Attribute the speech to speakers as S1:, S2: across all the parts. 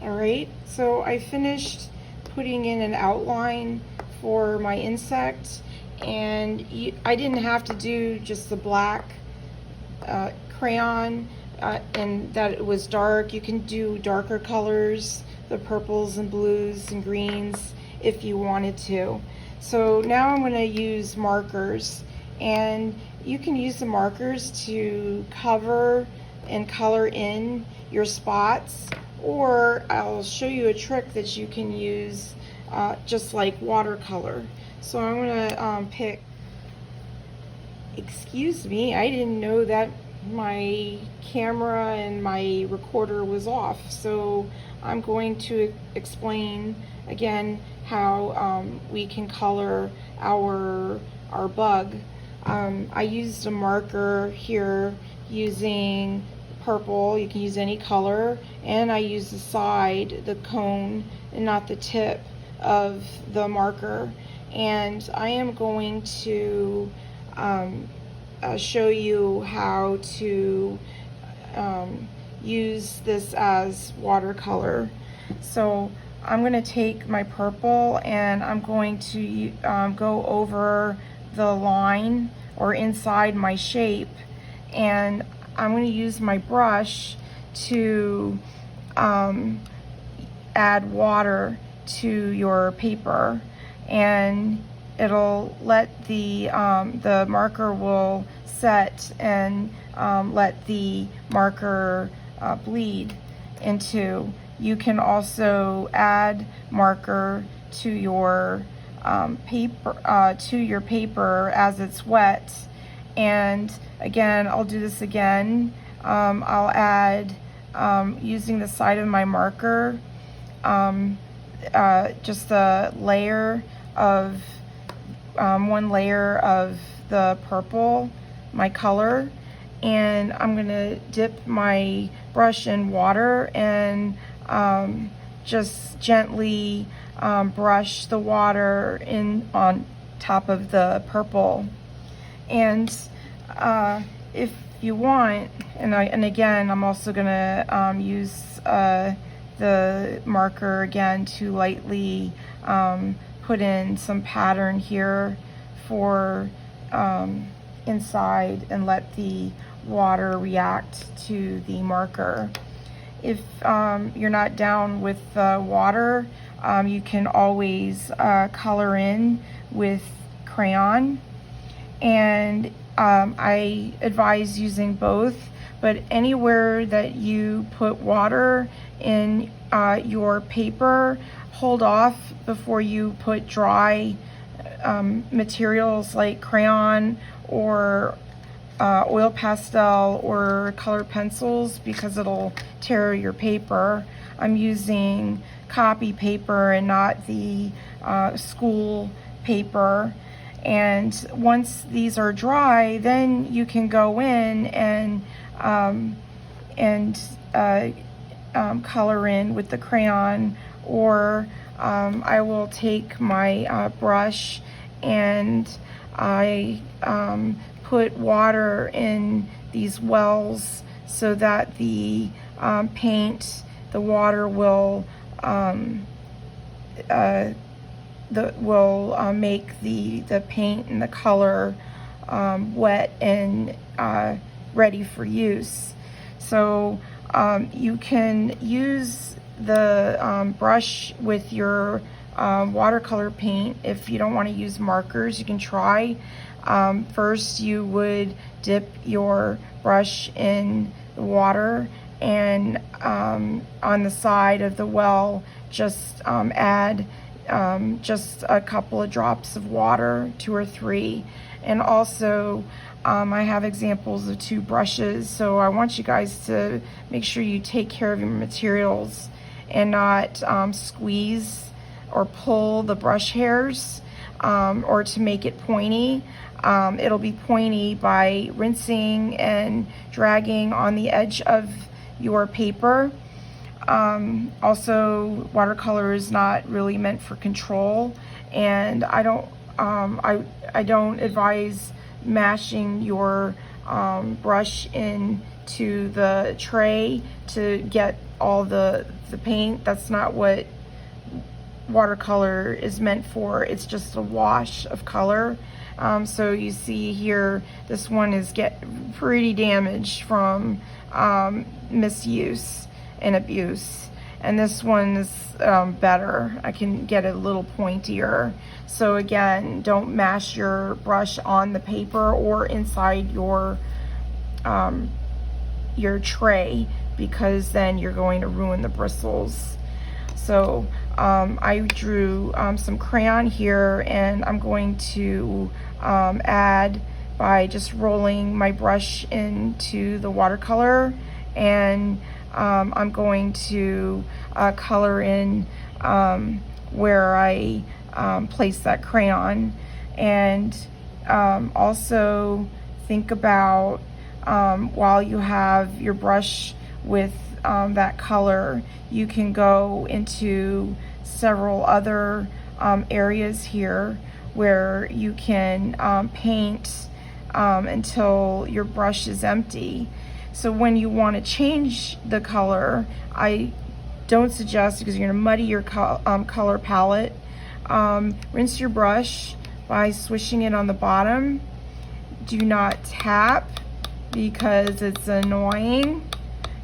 S1: Alright, so I finished putting in an outline for my insect, and I didn't have to do just the black crayon and that it was dark. You can do darker colors, the purples and blues and greens if you wanted to. So now I'm going to use markers, and you can use the markers to cover and color in your spots, or I'll show you a trick that you can use just like watercolor. So I'm going to pick, excuse me, I didn't know that my camera and my recorder was off, so I'm going to explain again how we can color our bug. I used a marker here using purple. You can use any color, and I use the side, the cone, and not the tip of the marker. And I am going to show you how to use this as watercolor. So I'm going to take my purple and I'm going to go over the line or inside my shape, and I'm going to use my brush to add water to your paper, and it'll let the marker will set and let the marker bleed into. You can also add marker to your paper as it's wet. And again, I'll do this again. I'll add using the side of my marker just a layer of one layer of the purple, my color, and I'm gonna dip my brush in water and just gently brush the water in on top of the purple. And if you want, and again, I'm also gonna use the marker again to lightly put in some pattern here for inside and let the water react to the marker. If you're not down with water, you can always color in with crayon, and I advise using both, but anywhere that you put water in your paper, hold off before you put dry materials like crayon or oil pastel or colored pencils, because it'll tear your paper. I'm using copy paper and not the school paper. And once these are dry, then you can go in and color in with the crayon, or I will take my brush and I put water in these wells so that the paint, the water will make the paint and the color wet and ready for use. So you can use the brush with your watercolor paint. If you don't want to use markers, you can try. First, you would dip your brush in the water, and on the side of the well, just add just a couple of drops of water, 2 or 3. And also, I have examples of 2 brushes, so I want you guys to make sure you take care of your materials and not squeeze or pull the brush hairs or to make it pointy. It'll be pointy by rinsing and dragging on the edge of your paper. Also, watercolor is not really meant for control, and I don't advise mashing your brush in to the tray to get all the paint. That's not what watercolor is meant for. It's just a wash of color. So you see here, this one is pretty damaged from misuse and abuse, and this one is better. I can get it a little pointier. So again, don't mash your brush on the paper or inside your tray, because then you're going to ruin the bristles. So I drew some crayon here, and I'm going to add by just rolling my brush into the watercolor, and I'm going to color in where I place that crayon. And also think about while you have your brush with that color, you can go into several other areas here where you can paint until your brush is empty. So when you want to change the color, I don't suggest, because you're going to muddy your color palette. Rinse your brush by swishing it on the bottom. Do not tap, because it's annoying,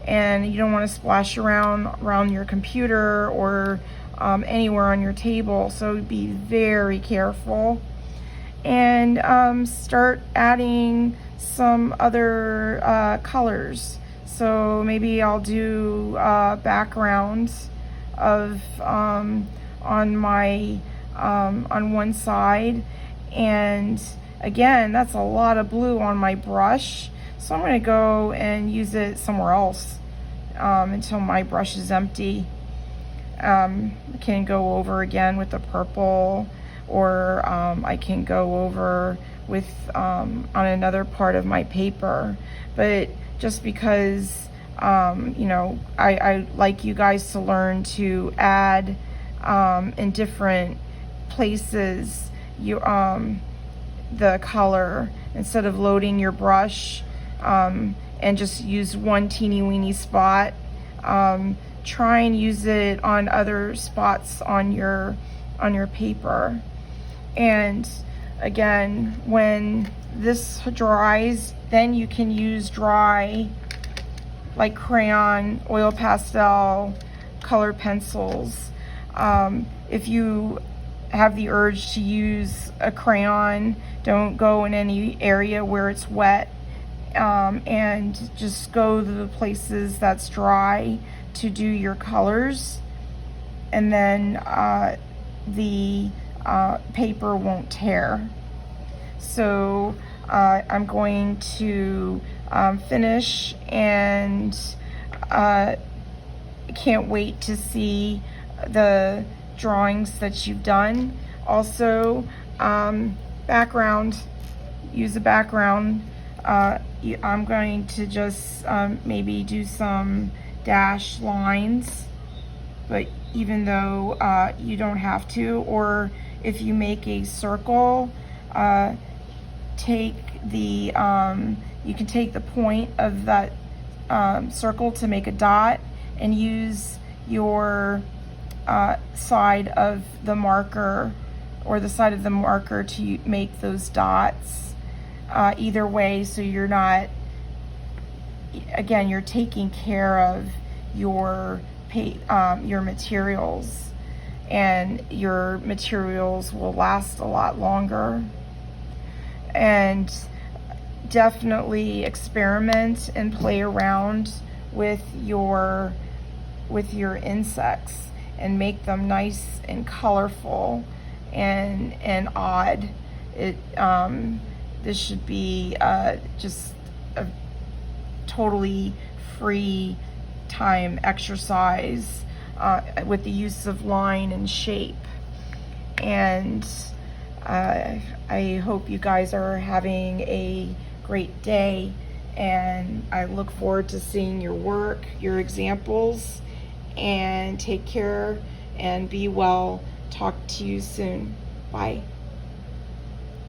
S1: and you don't want to splash around your computer or anywhere on your table, so be very careful. And start adding some other colors. So maybe I'll do backgrounds of on one side, and again, that's a lot of blue on my brush, so I'm going to go and use it somewhere else until my brush is empty. I can go over again with the purple, or I can go over with on another part of my paper. But just because you know, I like you guys to learn to add in different places the color, instead of loading your brush and just use one teeny weeny spot. Try and use it on other spots on your paper. And again, when this dries, then you can use dry, like crayon, oil pastel, color pencils. If you have the urge to use a crayon, don't go in any area where it's wet, and just go to the places that's dry to do your colors, and then the paper won't tear. So I'm going to finish, and can't wait to see the drawings that you've done. Also, background, use a background. I'm going to just maybe do some dash lines, but even though you don't have to, or if you make a circle, take the you can take the point of that circle to make a dot, and use your side of the marker, or the side of the marker, to make those dots. Either way, so you're not, again, you're taking care of your materials, and your materials will last a lot longer. And definitely experiment and play around with your insects, and make them nice and colorful and odd. This should be just a totally free time exercise with the use of line and shape. And I hope you guys are having a great day, and I look forward to seeing your work, your examples, and take care and be well. Talk to you soon. Bye.